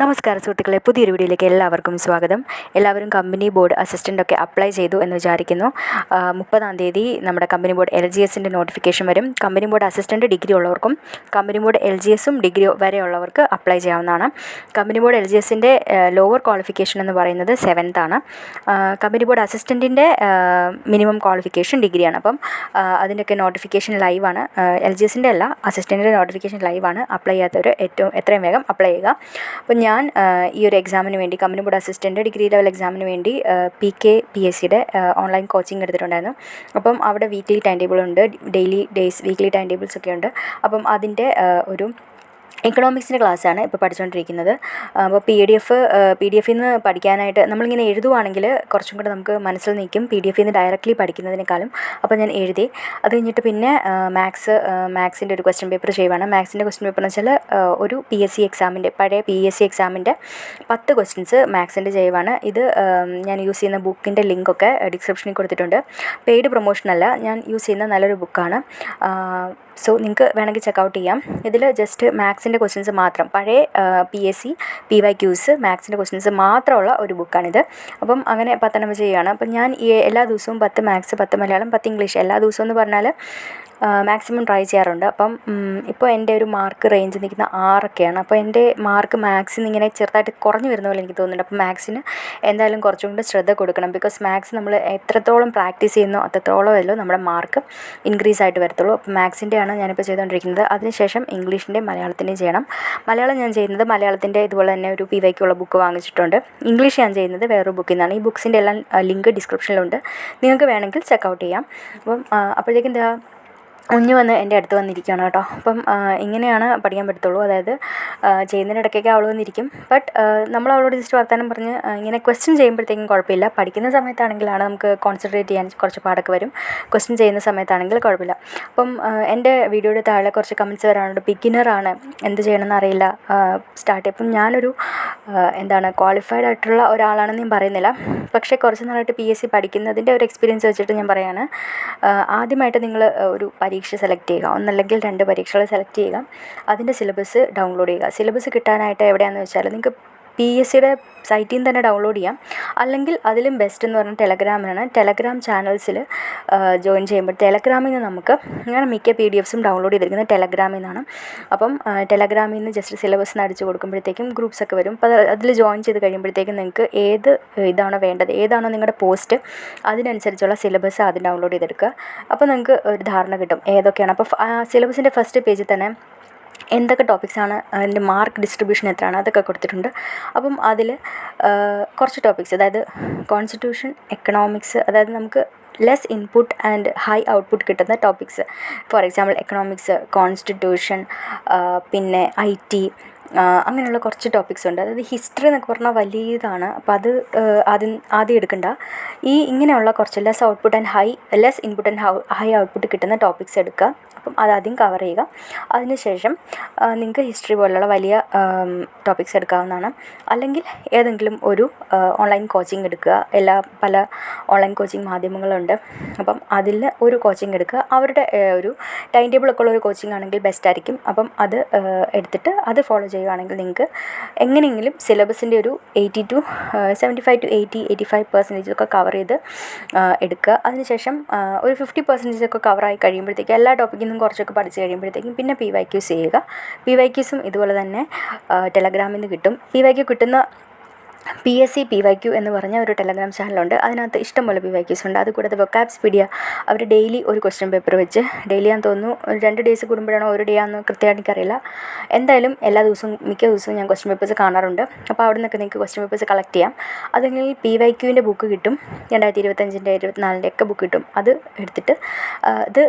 നമസ്കാരം സുഹൃത്തുക്കളെ, പുതിയൊരു വീഡിയോയിലേക്ക് എല്ലാവർക്കും സ്വാഗതം. എല്ലാവരും കമ്പനി ബോർഡ് അസിസ്റ്റൻ്റൊക്കെ അപ്ലൈ ചെയ്തു എന്ന് വിചാരിക്കുന്നു. 30-ാം തീയതി നമ്മുടെ കമ്പനി ബോർഡ് LGSൻ്റെ നോട്ടിഫിക്കേഷൻ വരും. കമ്പനി ബോർഡ് അസിസ്റ്റൻ്റ് ഡിഗ്രി ഉള്ളവർക്കും കമ്പനി ബോർഡ് LGSും ഡിഗ്രി വരെയുള്ളവർക്ക് അപ്ലൈ ചെയ്യാവുന്നതാണ്. കമ്പനി ബോർഡ് LGSൻ്റെ ലോവർ ക്വാളിഫിക്കേഷൻ എന്ന് പറയുന്നത് 7th ആണ്. കമ്പനി ബോർഡ് അസിസ്റ്റൻറ്റിൻ്റെ മിനിമം ക്വാളിഫിക്കേഷൻ ഡിഗ്രിയാണ്. അപ്പം അതിൻ്റെയൊക്കെ നോട്ടിഫിക്കേഷൻ ലൈവാണ്. LGSൻ്റെ അല്ല, അസിസ്റ്റൻറ്റിൻ്റെ നോട്ടിഫിക്കേഷൻ ലൈവാണ്. അപ്ലൈ ചെയ്യാത്തവർ എത്രയും വേഗം അപ്ലൈ ചെയ്യുക. അപ്പം ഞാൻ ഈ ഒരു എക്സാമിന് വേണ്ടി, company board assistant degree level എക്സാമിന് വേണ്ടി PKPSCയുടെ ഓൺലൈൻ കോച്ചിങ് എടുത്തിട്ടുണ്ടായിരുന്നു. അപ്പം അവിടെ വീക്ക്ലി ടൈം ടേബിളുണ്ട്, വീക്ക്ലി ടൈം ടേബിൾസ് ഒക്കെ ഉണ്ട്. അപ്പം അതിൻ്റെ ഒരു എക്കണോമിക്സിൻ്റെ ക്ലാസ്സാണ് ഇപ്പോൾ പഠിച്ചുകൊണ്ടിരിക്കുന്നത്. അപ്പോൾ PDF നിന്ന് പഠിക്കാനായിട്ട് നമ്മളിങ്ങനെ എഴുതുവാണെങ്കിൽ കുറച്ചും കൂടെ നമുക്ക് മനസ്സിൽ നിൽക്കും, PDF നിന്ന് ഡയറക്റ്റ്ലി പഠിക്കുന്നതിനേക്കാളും. അപ്പോൾ ഞാൻ എഴുതി. അത് കഴിഞ്ഞിട്ട് പിന്നെ മാത്സിൻ്റെ ഒരു ക്വസ്റ്റ്യൻ പേപ്പർ ചെയ്യുവാണ്. മാത്സിൻ്റെ ക്വസ്റ്റ്യൻ പേപ്പർ എന്ന് വെച്ചാൽ ഒരു പഴയ PSC എക്സാമിൻ്റെ 10 ക്വസ്റ്റ്യൻസ് മാത്സിൻ്റെ ചെയ്യുവാണ്. ഇത് ഞാൻ യൂസ് ചെയ്യുന്ന ബുക്കിൻ്റെ ലിങ്കൊക്കെ ഡിസ്ക്രിപ്ഷനിൽ കൊടുത്തിട്ടുണ്ട്. പെയ്ഡ് പ്രൊമോഷനല്ല, ഞാൻ യൂസ് ചെയ്യുന്ന നല്ലൊരു ബുക്കാണ്. സോ നിങ്ങൾക്ക് വേണമെങ്കിൽ ചെക്കൗട്ട് ചെയ്യാം. ഇതിൽ ജസ്റ്റ് മാത്സിൻ്റെ ക്വസ്റ്റ്യൻസ് മാത്രം, പഴയ PSC PYQs മാത്സിൻ്റെ ക്വസ്റ്റ്യൻസ് മാത്രമുള്ള ഒരു ബുക്കാണിത്. അപ്പം അങ്ങനെ 10 ചെയ്യുകയാണ്. അപ്പം ഞാൻ എല്ലാ ദിവസവും 10 മാത്സ്, 10 മലയാളം, 10 ഇംഗ്ലീഷ്, എല്ലാ ദിവസവും എന്ന് പറഞ്ഞാൽ മാക്സിമം ട്രൈ ചെയ്യാറുണ്ട്. അപ്പം ഇപ്പോൾ എൻ്റെ ഒരു മാർക്ക് റേഞ്ച് നിൽക്കുന്ന 6ഒക്കെയാണ്. അപ്പോൾ എൻ്റെ മാർക്ക് മാത്സിന് ഇങ്ങനെ ചെറുതായിട്ട് കുറഞ്ഞു വരുന്ന പോലെ എനിക്ക് തോന്നുന്നുണ്ട്. അപ്പോൾ മാത്സിന് എന്തായാലും കുറച്ചും കൂടി ശ്രദ്ധ കൊടുക്കണം. ബിക്കോസ് മാത്സ് നമ്മൾ എത്രത്തോളം പ്രാക്ടീസ് ചെയ്യുന്നോ അത്രത്തോളമല്ലോ നമ്മുടെ മാർക്ക് ഇൻക്രീസ് ആയിട്ട് വരത്തുള്ളൂ. അപ്പോൾ മാത്സിൻ്റെയാണ് ഞാനിപ്പോൾ ചെയ്തുകൊണ്ടിരിക്കുന്നത്. അതിനുശേഷം ഇംഗ്ലീഷിൻ്റെ മലയാളത്തിൻ്റെയും ചെയ്യണം. മലയാളം ഞാൻ ചെയ്യുന്നത് മലയാളത്തിൻ്റെ ഇതുപോലെ തന്നെ ഒരു PYQ ഉള്ള ബുക്ക് വാങ്ങിച്ചിട്ടുണ്ട്. ഇംഗ്ലീഷ് ഞാൻ ചെയ്യുന്നത് വേറൊരു ബുക്കിൽ നിന്നാണ്. ഈ ബുക്സിൻ്റെ എല്ലാം ലിങ്ക് ഡിസ്ക്രിപ്ഷനിലുണ്ട്, നിങ്ങൾക്ക് വേണമെങ്കിൽ ചെക്കൗട്ട് ചെയ്യാം. അപ്പം അപ്പോഴത്തേക്കും കുഞ്ഞ് വന്ന് എൻ്റെ അടുത്ത് വന്നിരിക്കുകയാണ് കേട്ടോ. അപ്പം ഇങ്ങനെയാണ് പഠിക്കാൻ പറ്റത്തുള്ളൂ. അതായത് ചെയ്യുന്നതിനിടയ്ക്കൊക്കെ അവൾ വന്നിരിക്കും. ബട്ട് നമ്മൾ അവളോട് ജസ്റ്റ് വർത്താനം പറഞ്ഞ് ഇങ്ങനെ ക്വസ്റ്റ്യൻ ചെയ്യുമ്പോഴത്തേക്കും കുഴപ്പമില്ല. പഠിക്കുന്ന സമയത്താണെങ്കിലാണ് നമുക്ക് കോൺസെൻട്രേറ്റ് ചെയ്യാൻ കുറച്ച് പാടൊക്കെ വരും. ക്വസ്റ്റ്യൻ ചെയ്യുന്ന സമയത്താണെങ്കിൽ കുഴപ്പമില്ല. അപ്പം എൻ്റെ വീഡിയോയുടെ താഴെ കുറച്ച് കമൻറ്റ്സ് വരാനുണ്ട്. ബിഗിനറാണ്, എന്ത് ചെയ്യണമെന്ന് അറിയില്ല, സ്റ്റാർട്ട് ചെയ്യും. അപ്പം ഞാനൊരു ക്വാളിഫൈഡ് ആയിട്ടുള്ള ഒരാളാണെന്ന് ഞാൻ പറയുന്നില്ല. പക്ഷേ കുറച്ച് നാളായിട്ട് PSC പഠിക്കുന്നതിൻ്റെ ഒരു എക്സ്പീരിയൻസ് വെച്ചിട്ട് ഞാൻ പറയുകയാണ്. ആദ്യമായിട്ട് നിങ്ങൾ ഒരു പരീക്ഷ സെലക്ട് ചെയ്യുക, ഒന്നല്ലെങ്കിൽ 2 പരീക്ഷകൾ സെലക്ട് ചെയ്യുക. അതിൻ്റെ സിലബസ് ഡൗൺലോഡ് ചെയ്യുക. സിലബസ് കിട്ടാനായിട്ട് എവിടെയാണെന്ന് വെച്ചാൽ നിങ്ങൾക്ക് PSCയുടെ സൈറ്റിൽ നിന്ന് തന്നെ ഡൗൺലോഡ് ചെയ്യാം. അല്ലെങ്കിൽ അതിലും ബെസ്റ്റ് എന്ന് പറഞ്ഞാൽ ടെലഗ്രാമിനാണ്. ടെലഗ്രാം ചാനൽസിൽ ജോയിൻ ചെയ്യുമ്പോൾ ടെലഗ്രാമിൽ നിന്ന് നമുക്ക്, ഞാൻ മിക്ക PDFസും ഡൗൺലോഡ് ചെയ്തിരിക്കുന്നത് ടെലഗ്രാമിൽ നിന്നാണ്. അപ്പം ടെലഗ്രാമിൽ നിന്ന് ജസ്റ്റ് സിലബസ് അടിച്ച് കൊടുക്കുമ്പോഴത്തേക്കും ഗ്രൂപ്പ്സ് ഒക്കെ വരും. അപ്പോൾ അതിൽ ജോയിൻ ചെയ്ത് കഴിയുമ്പോഴത്തേക്കും നിങ്ങൾക്ക് ഏത് ഇതാണോ വേണ്ടത്, ഏതാണോ നിങ്ങളുടെ പോസ്റ്റ്, അതിനനുസരിച്ചുള്ള സിലബസ് ആദ്യം ഡൗൺലോഡ് ചെയ്തെടുക്കുക. അപ്പോൾ നിങ്ങൾക്ക് ഒരു ധാരണ കിട്ടും ഏതൊക്കെയാണ്. അപ്പോൾ സിലബസിൻ്റെ ഫസ്റ്റ് പേജിൽ തന്നെ എന്തൊക്കെ ടോപ്പിക്സാണ്, അതിൻ്റെ മാർക്ക് ഡിസ്ട്രിബ്യൂഷൻ എത്രയാണ്, അതൊക്കെ കൊടുത്തിട്ടുണ്ട്. അപ്പം അതിൽ കുറച്ച് ടോപ്പിക്സ്, അതായത് കോൺസ്റ്റിറ്റ്യൂഷൻ, എക്കണോമിക്സ്, അതായത് നമുക്ക് less input and high output കിട്ടുന്ന topics. For example economics, constitution, പിന്നെ IT, അങ്ങനെയുള്ള കുറച്ച് ടോപ്പിക്സ് ഉണ്ട്. അതായത് ഹിസ്റ്ററി എന്നൊക്കെ പറഞ്ഞാൽ വലിയതാണ്. അപ്പോൾ അത് ആദ്യം എടുക്കണ്ട. ഇങ്ങനെയുള്ള കുറച്ച് less input and high output കിട്ടുന്ന ടോപ്പിക്സ് എടുക്കുക. അപ്പം അതാദ്യം കവർ ചെയ്യുക. അതിനുശേഷം നിങ്ങൾക്ക് ഹിസ്റ്ററി പോലുള്ള വലിയ ടോപ്പിക്സ് എടുക്കാവുന്നതാണ്. അല്ലെങ്കിൽ ഏതെങ്കിലും ഒരു ഓൺലൈൻ കോച്ചിങ് എടുക്കുക. പല ഓൺലൈൻ കോച്ചിങ് മാധ്യമങ്ങളുണ്ട്. അപ്പം അതിൽ ഒരു കോച്ചിങ് എടുക്കുക. അവരുടെ ഒരു ടൈം ടേബിളൊക്കെ ഉള്ള ഒരു കോച്ചിങ് ആണെങ്കിൽ ബെസ്റ്റ് ആയിരിക്കും. അപ്പം അത് എടുത്തിട്ട് അത് ഫോളോ ചെയ്യുകയാണെങ്കിൽ നിങ്ങൾക്ക് എങ്ങനെയെങ്കിലും സിലബസിൻ്റെ ഒരു 75 to 85% ഒക്കെ കവർ ചെയ്ത് എടുക്കുക. അതിനുശേഷം ഒരു 50% ഒക്കെ കവറായി കഴിയുമ്പോഴത്തേക്കും, എല്ലാ ടോപ്പിക്കിൽ നിന്നും കുറച്ചൊക്കെ പഠിച്ച് കഴിയുമ്പോഴത്തേക്കും പിന്നെ PYQs ചെയ്യുക. PYQസും ഇതുപോലെ തന്നെ ടെലഗ്രാമിൽ നിന്ന് കിട്ടും. PYQ കിട്ടുന്ന PSC PYQ എന്ന് പറഞ്ഞ ഒരു ടെലഗ്രാം ചാനലുണ്ട്. അതിനകത്ത് ഇഷ്ടംപോലെ PYQs ഉണ്ട്. അതുകൂടാതെ വൊക്കാബ്സ്പീഡിയ, അവർ ഡെയിലി ഒരു ക്വസ്റ്റ്യൻ പേപ്പർ വെച്ച്, ഡെയിലി ആണെന്ന് തോന്നുന്നു 2 ഡേയ്സ് കൂടുമ്പോഴാണോ 1 ഡേ ആണെന്ന് കൃത്യമായിട്ട് എനിക്കറിയില്ല. എന്തായാലും മിക്ക ദിവസവും ഞാൻ ക്വസ്റ്റ്യൻ പേപ്പേഴ്സ് കാണാറുണ്ട്. അപ്പോൾ അവിടെ നിന്നൊക്കെ നിങ്ങൾക്ക് ക്വസ്റ്റ്യൻ പേപ്പേഴ്സ് കളക്ട് ചെയ്യാം. അതെങ്കിൽ PYQൻ്റെ ബുക്ക് കിട്ടും, 2025-ൻ്റെ 2024-ൻ്റെ ഒക്കെ ബുക്ക് കിട്ടും. അത് എടുത്തിട്ട് ഇത്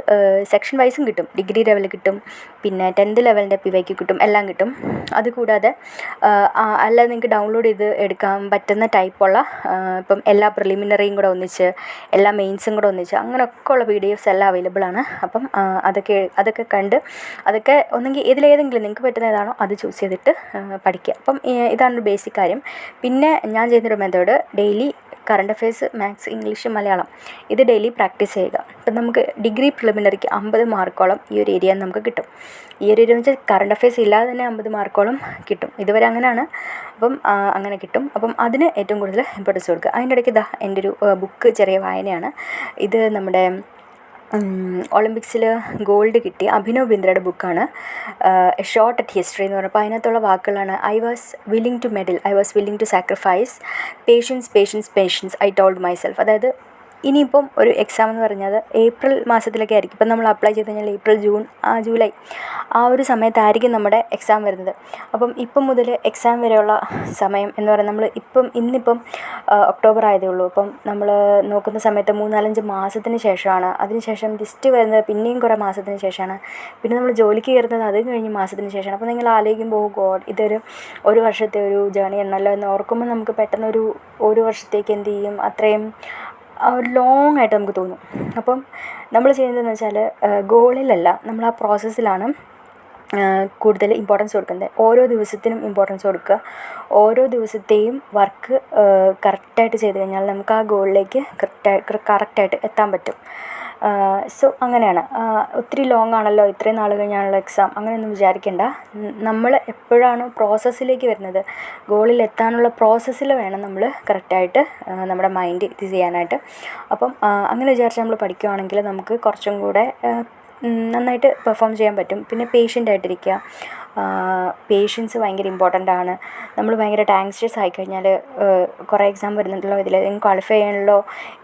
സെക്ഷൻ വൈസും കിട്ടും. ഡിഗ്രി ലെവൽ കിട്ടും, പിന്നെ 10th ലെവലിൻ്റെ PYQ കിട്ടും, എല്ലാം കിട്ടും. അതുകൂടാതെ അല്ലാതെ നിങ്ങൾക്ക് ഡൗൺലോഡ് ചെയ്ത് എടുക്കാൻ പറ്റുന്ന ടൈപ്പുള്ള, ഇപ്പം എല്ലാ പ്രിലിമിനറിയും കൂടെ ഒന്നിച്ച്, എല്ലാ മെയിൻസും കൂടെ ഒന്നിച്ച്, അങ്ങനെയൊക്കെ ഉള്ള PDFs എല്ലാം അവൈലബിൾ ആണ്. അപ്പം അതൊക്കെ കണ്ട്, അതൊക്കെ ഒന്നെങ്കിൽ ഇതിലേതെങ്കിലും നിങ്ങൾക്ക് പറ്റുന്ന ഏതാണോ അത് ചൂസ് ചെയ്തിട്ട് പഠിക്കുക. അപ്പം ഇതാണ് ബേസിക് കാര്യം. പിന്നെ ഞാൻ ചെയ്യുന്നൊരു method, daily current affairs, maths, English, Malayalam ഇത് ഡെയിലി പ്രാക്ടീസ് ചെയ്യുക. അപ്പം നമുക്ക് ഡിഗ്രി പ്രിലിമിനറിക്ക് 50 മാർക്കോളം ഈ ഒരു ഏരിയ നമുക്ക് കിട്ടും. ഈ ഒരു ഏരിയ എന്ന് വെച്ചാൽ കറണ്ട് അഫയേഴ്സ് ഇല്ലാതെ തന്നെ 50 മാർക്കോളം കിട്ടും. ഇതുവരെ അങ്ങനെയാണ്. അപ്പം അങ്ങനെ കിട്ടും. അപ്പം അതിന് ഏറ്റവും കൂടുതൽ ഇമ്പോർട്ടൻസ് കൊടുക്കുക. അതിൻ്റെ ഇടയ്ക്ക് എൻ്റെ ഒരു ബുക്ക് ചെറിയ വായനയാണ്. ഇത് നമ്മുടെ ഒളിമ്പിക്സിൽ ഗോൾഡ് കിട്ടിയ അഭിനവ് ബിന്ദ്രയുടെ ബുക്കാണ് എ ഷോർട്ട് അറ്റ് ഹിസ്റ്ററി എന്ന് പറഞ്ഞപ്പോൾ അതിനകത്തുള്ള വാക്കുകളാണ് I was willing to medal, I was willing to sacrifice, patience I told myself. അതായത് ഇനിയിപ്പം ഒരു എക്സാം എന്ന് പറഞ്ഞത് ഏപ്രിൽ മാസത്തിലൊക്കെ ആയിരിക്കും. ഇപ്പം നമ്മൾ അപ്ലൈ ചെയ്ത് കഴിഞ്ഞാൽ ഏപ്രിൽ, ജൂൺ, ജൂലൈ ആ ഒരു സമയത്തായിരിക്കും നമ്മുടെ എക്സാം വരുന്നത്. അപ്പം ഇപ്പം മുതൽ എക്സാം വരെയുള്ള സമയം എന്ന് പറയുന്നത് നമ്മൾ ഇന്നിപ്പം ഒക്ടോബർ ആയതേ ഉള്ളൂ. അപ്പം നമ്മൾ നോക്കുന്ന സമയത്ത് 3-4-5 മാസത്തിന് ശേഷമാണ്. അതിനുശേഷം ലിസ്റ്റ് വരുന്നത് പിന്നെയും കുറേ മാസത്തിന് ശേഷമാണ്. പിന്നെ നമ്മൾ ജോലിക്ക് കയറുന്നത് അത് കഴിഞ്ഞ് മാസത്തിന് ശേഷമാണ്. അപ്പോൾ നിങ്ങൾ ആലോചിക്കുമ്പോൾ ഗോഡ്, ഒരു വർഷത്തെ ഒരു ജേണി ആണല്ലോ എന്ന് ഓർക്കുമ്പോൾ നമുക്ക് പെട്ടെന്ന് ഒരു വർഷത്തേക്ക് എന്ത് ചെയ്യും, അത്രയും ലോങ് ആയിട്ട് നമുക്ക് തോന്നും. അപ്പം നമ്മൾ ചെയ്യുന്നതെന്ന് വെച്ചാൽ ഗോളിലല്ല, നമ്മൾ ആ പ്രോസസ്സിലാണ് കൂടുതൽ ഇമ്പോർട്ടൻസ് കൊടുക്കുന്നത്. ഓരോ ദിവസത്തിനും ഇമ്പോർട്ടൻസ് കൊടുക്കുക. ഓരോ ദിവസത്തെയും വർക്ക് കറക്റ്റായിട്ട് ചെയ്ത് കഴിഞ്ഞാൽ നമുക്ക് ആ ഗോളിലേക്ക് കറക്റ്റായിട്ട് എത്താൻ പറ്റും. സോ അങ്ങനെയാണ്. ഒത്തിരി ലോങ് ആണല്ലോ, ഇത്രയും നാൾ കഴിഞ്ഞാണല്ലോ എക്സാം, അങ്ങനെയൊന്നും വിചാരിക്കേണ്ട. നമ്മൾ എപ്പോഴാണോ പ്രോസസ്സിലേക്ക് വരുന്നത്, ഗോളിൽ എത്താനുള്ള പ്രോസസ്സിൽ വേണം നമ്മൾ കറക്റ്റായിട്ട് നമ്മുടെ മൈൻഡ് ഇത് ചെയ്യാനായിട്ട്. അപ്പം അങ്ങനെ വിചാരിച്ച് നമ്മൾ പഠിക്കുകയാണെങ്കിൽ നമുക്ക് കുറച്ചും കൂടെ നന്നായിട്ട് പെർഫോം ചെയ്യാൻ പറ്റും. പിന്നെ പേഷ്യൻ്റായിട്ടിരിക്കുക. പേഷ്യൻസ് ഭയങ്കര ഇമ്പോർട്ടൻ്റ് ആണ്. നമ്മൾ ഭയങ്കരമായിട്ട് ആങ്ഷ്യസ് ആയിക്കഴിഞ്ഞാൽ കുറേ എക്സാം വരുന്നുണ്ടല്ലോ, ഇതിൽ ക്വാളിഫൈ ചെയ്യണമല്ലോ,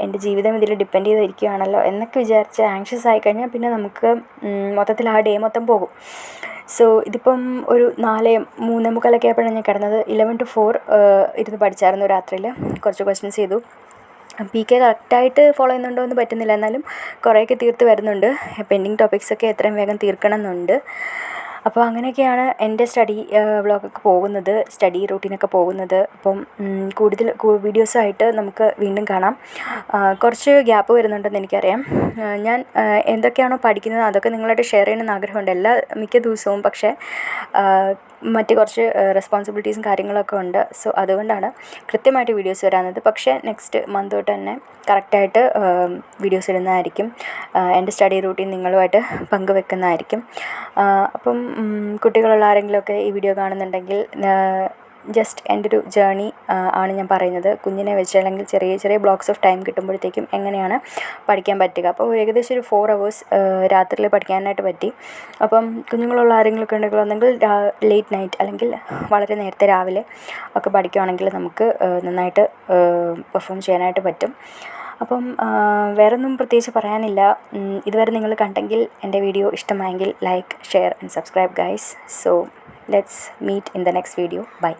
എൻ്റെ ജീവിതം ഇതിൽ ഡിപ്പെൻഡ് ചെയ്തിരിക്കുകയാണല്ലോ എന്നൊക്കെ വിചാരിച്ച് ആങ്ഷ്യസ് ആയിക്കഴിഞ്ഞാൽ പിന്നെ നമുക്ക് മൊത്തത്തിൽ ആ ഡേ മൊത്തം പോകും. സോ ഇതിപ്പം ഒരു 3:45 ആയപ്പോഴാണ് ഞാൻ കിടന്നത്. 11 to 4 ഇരുന്ന് പഠിച്ചായിരുന്നു രാത്രിയിൽ. കുറച്ച് ക്വസ്റ്റ്യൻസ് ചെയ്തു. PK കറക്റ്റായിട്ട് ഫോളോ ചെയ്യുന്നുണ്ടോ എന്ന് പറ്റുന്നില്ല, എന്നാലും കുറേയൊക്കെ തീർത്ത് വരുന്നുണ്ട്. പെൻഡിങ് ടോപ്പിക്സൊക്കെ എത്രയും വേഗം തീർക്കണം എന്നുണ്ട്. അപ്പോൾ അങ്ങനെയൊക്കെയാണ് എൻ്റെ സ്റ്റഡി വ്ളോഗൊക്കെ പോകുന്നത്, സ്റ്റഡി റൂട്ടീനൊക്കെ പോകുന്നത്. അപ്പം കൂടുതൽ വീഡിയോസായിട്ട് നമുക്ക് വീണ്ടും കാണാം. കുറച്ച് ഗ്യാപ്പ് വരുന്നുണ്ടെന്ന് എനിക്കറിയാം. ഞാൻ എന്തൊക്കെയാണോ പഠിക്കുന്നത് അതൊക്കെ നിങ്ങളായിട്ട് ഷെയർ ചെയ്യണമെന്ന് ആഗ്രഹമുണ്ട് മിക്ക ദിവസവും. പക്ഷേ മറ്റ് കുറച്ച് റെസ്പോൺസിബിലിറ്റീസും കാര്യങ്ങളൊക്കെ ഉണ്ട്. സോ അതുകൊണ്ടാണ് കൃത്യമായിട്ട് വീഡിയോസ് വരാഞ്ഞത്. പക്ഷേ നെക്സ്റ്റ് മന്ത് തൊട്ട് തന്നെ കറക്റ്റായിട്ട് വീഡിയോസ് ഇടുന്നതായിരിക്കും. എൻ്റെ സ്റ്റഡി റൂട്ടീൻ നിങ്ങളുമായിട്ട് പങ്കുവെക്കുന്നതായിരിക്കും. അപ്പം കുട്ടികളുള്ള ആരെങ്കിലുമൊക്കെ ഈ വീഡിയോ കാണുന്നുണ്ടെങ്കിൽ ജസ്റ്റ് എൻ്റെ ഒരു ജേണി ആണ് ഞാൻ പറയുന്നത്. കുഞ്ഞിനെ വെച്ച് അല്ലെങ്കിൽ ചെറിയ ചെറിയ ബ്ലോക്സ് ഓഫ് ടൈം കിട്ടുമ്പോഴത്തേക്കും എങ്ങനെയാണ് പഠിക്കാൻ പറ്റുക. അപ്പോൾ ഏകദേശം ഒരു 4 hours രാത്രിയിൽ പഠിക്കാനായിട്ട് പറ്റി. അപ്പം കുഞ്ഞുങ്ങളുള്ള ആരെങ്കിലുമൊക്കെ ഉണ്ടെങ്കിൽ ഒന്നെങ്കിൽ ലേറ്റ് നൈറ്റ് അല്ലെങ്കിൽ വളരെ നേരത്തെ രാവിലെ ഒക്കെ പഠിക്കുകയാണെങ്കിൽ നമുക്ക് നന്നായിട്ട് പെർഫോം ചെയ്യാനായിട്ട് പറ്റും. അപ്പം വേറൊന്നും പ്രത്യേകിച്ച് പറയാനില്ല. ഇതുവരെ നിങ്ങൾ കണ്ടെങ്കിൽ എൻ്റെ വീഡിയോ ഇഷ്ടമായെങ്കിൽ like, share and subscribe guys. So let's meet in the next video. By.